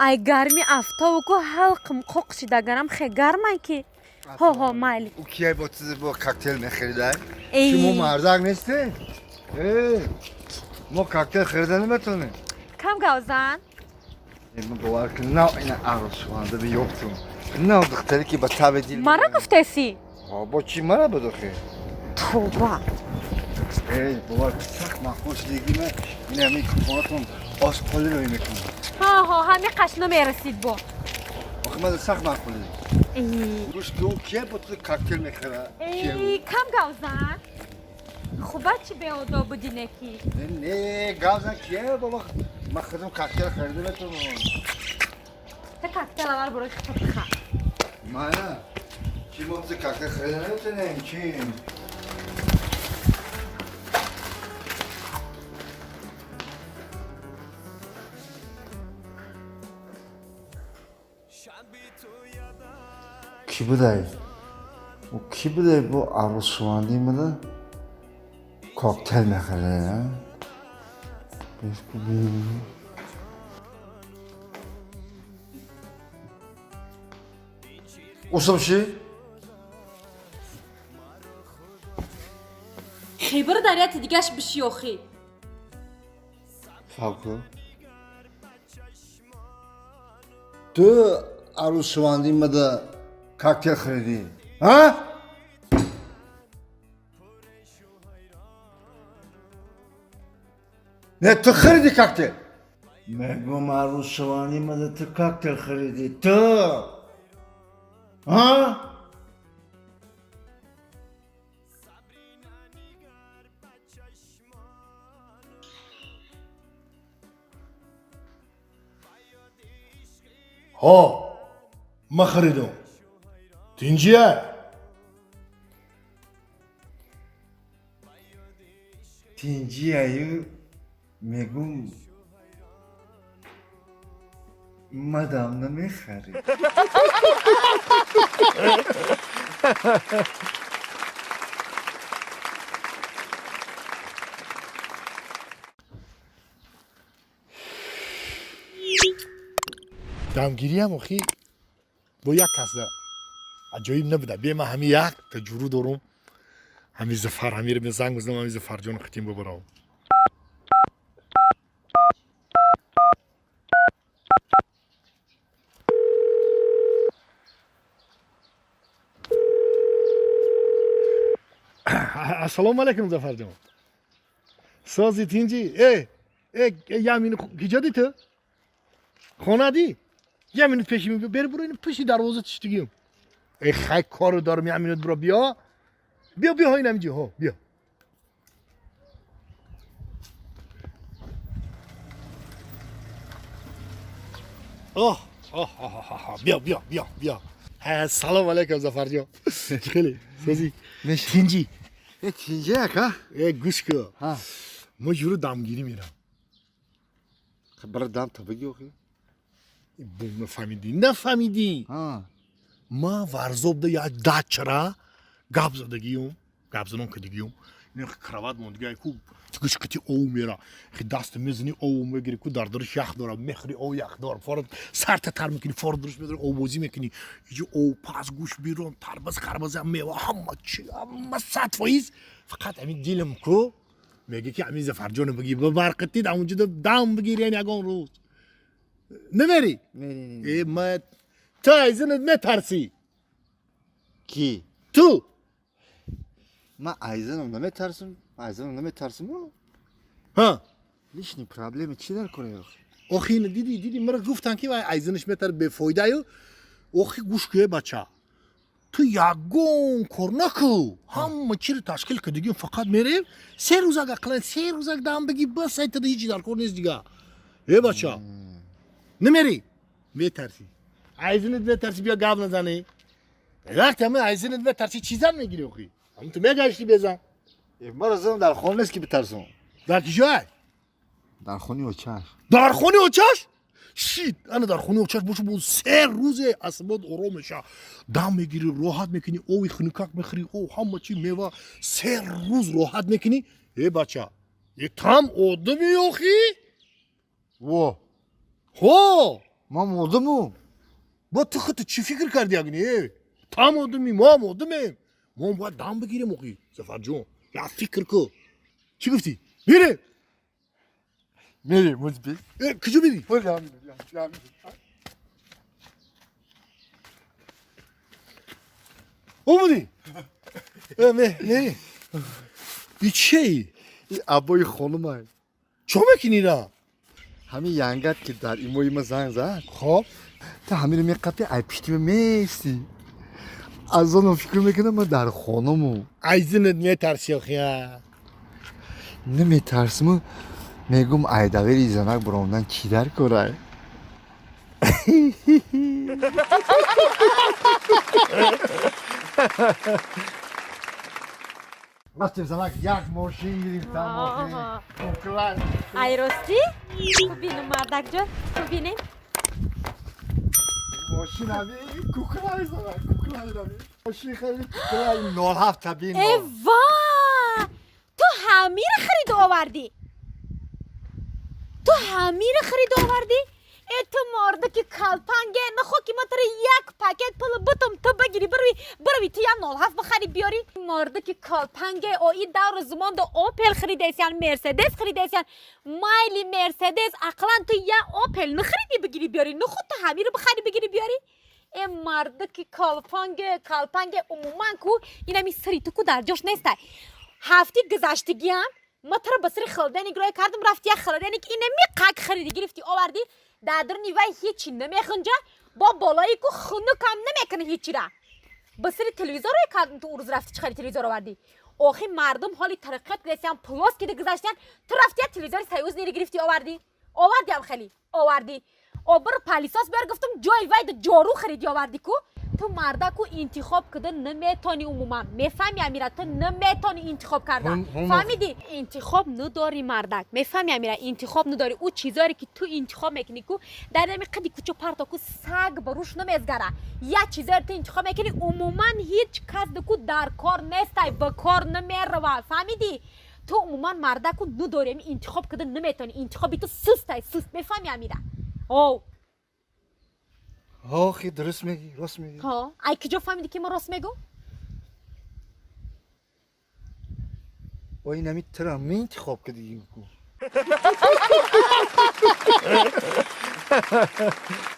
ай гарми афтовку халқым қоқшидаганам хе гармай ки ها مالی او کیه با چیز با کاکتل میخریدن؟ ای شما مرزق نیستی؟ ما کاکتل خریدن نمیتونه کم گوزن من باور کن نه این عروس شوانده به یوبتون نه دختری که با تب دیل مرا گفتسی با چی مرا بدخه؟ توبه باور کن سخت مخوش دیگی من این همین کفاتون آسپالی روی میکنم ها همین قشنو میرسید با آخه من سخت مخولی ای روش که اون کیه با تو کاکتل میخره؟ ای کم گوزن خوبه چی به اودا بودی نکی نه گازن کیه بابا من خودم کاکتل خریده نتونم تا کاکتل اول بروی خود خواهد مانا چی ما تو کاکتل خریده نمیتونیم چی؟ کی بوده؟ او کی بوده با عروس شواندی مده؟ کاکتل میخره بیش ببینیم اوسم چی؟ خیبر دریت دیگهش بشیوخی فاکو تو عروس شواندی مده کاکتل خریدی ها؟ نه تو خریدی کاکتل میگم عروس شواندی مده تو کاکتل خریدی تو ها؟ ها ما خریدم تینجیه تینجی ایو میگم مدام نمیخری دمگیری هم اخی با یک کس ده عجایب نبوده بیم همی یک تجربه دارم همی زفر همی رو به زنگ بزنم همی زفر جان ختیم ببرم السلام علیکم زفر جان سازی تینجی یمین کجا دی تو خانه دی یمین پیشی می بر برو این پیشی دروازه تشتگیم ای خیلی کارو دارم یمینت برو بیا بیا اینم اینجا ها بیا بیا سلام علیکم زفر جان خیلی سازی تینجی تینجی اکا؟ گوش که ها ما جورو دمگیری میرم خبر دم تا بگی اخی بوم نفهمیدی ها ما ورزوب ده یا دچرا گاب زدگیم گاب زنم کدیگیم این کراوات موندگی کو گوش کتی او میرا خی دست میزنی او میگیری کو دردرش یخ داره مخری او یخ دار فرد سرت تر میکنی فرد درش میذاری او بازی میکنی یه او پاس گوش بیرون تربز خربز میوه همه چی همه صد فایز فقط همین دیلم کو میگه که همین زفر جان بگی به برقتی اونجا دام بگیری یعنی اگه اون روز نمیری نه ما تو ایزنت نترسی کی؟ تو من ایزنم نمیترسم ها لیش نی پرابلم چی در کنه آخی دیدی مرا گفتن که ایزنش میتر به فایده یو آخی گوش که بچه تو یگون کار نکو همه چی رو تشکیل کردیم فقط میریم 3 روز اقلا 3 روز دام بگی بس ایت هیچی در کار نیست دیگه ای بچه نمیری میترسی ایزنت میترسی بیا گاو نزنی وقتی همه ایزنت میترسی چیزا میگیری آخی هم تو میگشتی بزن من رازم در خونه نیست که بترسم در کجای در خونه و چش در خونه اوچش شیت انا در خونه اوچش باشو بود 3 روزه اصابت آرام میشه دم میگیری راحت میکنی اوی خنکک میخری او همه چی میوه 3 روز راحت میکنی ای بچه یک تام آدمی آخی و هو ما مردمم. با تو خودت چی فکر کردی اگه tam آدمی ما هم آدمیم ما باید دام بگیریم موقعی زفر جون یا فکر کو چی گفتی؟ میره میری مزبی. کجا میری؟ او بودی؟ میری ای چی؟ ابوی خانم چه میکنی را؟ همین ینگت که در ایموی ما زنگ زد خب تا همین می قطعی ای پیشتی میستی از اون فکر میکنم ما در خانمو ایزنت میترسی آخیا نمیترسم میگم ایداوری زنک براندن کی در کره رفتیم زنک یک ماشین گرفتم آها. ماشین ای راستی؟ خوب بینم مردک جان خوب بینیم ماشین همی کوکلای زنک کوکلای همی ماشین خیلی کوکلای نال هفت تبین ایوا تو همین خرید آوردی ای تو مرده که کلپنگه نخو که ما تر یک پاکت پل بتم تو بگیری بروی تو یا 07 بخری بیاری مرده که کلپنگه او ای دور زمان دو اوپل خریدیسیان مرسدس خریدیسیان مایلی مرسدس اقلا تو یا اوپل نخریدی بگیری بیاری نخو تو همین رو بخری بگیری بیاری ای مرده که کلپنگه عموما کو اینا می سری تو کو در جاش نیسته هفتی گذشتگی هم ما تر بسری خلدنی گروه کردم رفتی خلدنی که اینه می قاک خریدی گرفتی آوردی دادر نیوای هیچی نمیخونجا با بالایی که خونو کم نمیکنه هیچی را بسری تلویزور روی کردم تو روز رفتی چه خری تلویزور آوردی آخی مردم حالی ترقیت گرفتیان پلاس که گذاشتن تو رفتی تلویزور سیوز نیری گرفتی آوردی هم خیلی آوردی اوبر پالیساس بر گفتم جای وای جارو خریدی آوردی کو تو مردا کو انتخاب کردن نمیتونی عموما میفهمی امیرا تو نمیتونی انتخاب کردن فهمیدی انتخاب نداری مردک میفهمی امیرا انتخاب نداری او چیزایی که تو انتخاب میکنی کو در نمی قدی کوچو پارتا کو سگ بروش نمیزگره یا چیزایی تو انتخاب میکنی عموما هیچ کس کو در کار نیستی به کار نمیروا فهمیدی تو عموما مردا کو نداری انتخاب کردن نمیتونی انتخابی تو سست میفهمی امیرا او آخی درست میگی راست میگی ها ای کجا فهمیدی که ما راست میگم با این همی ترا می انتخاب کردیم کو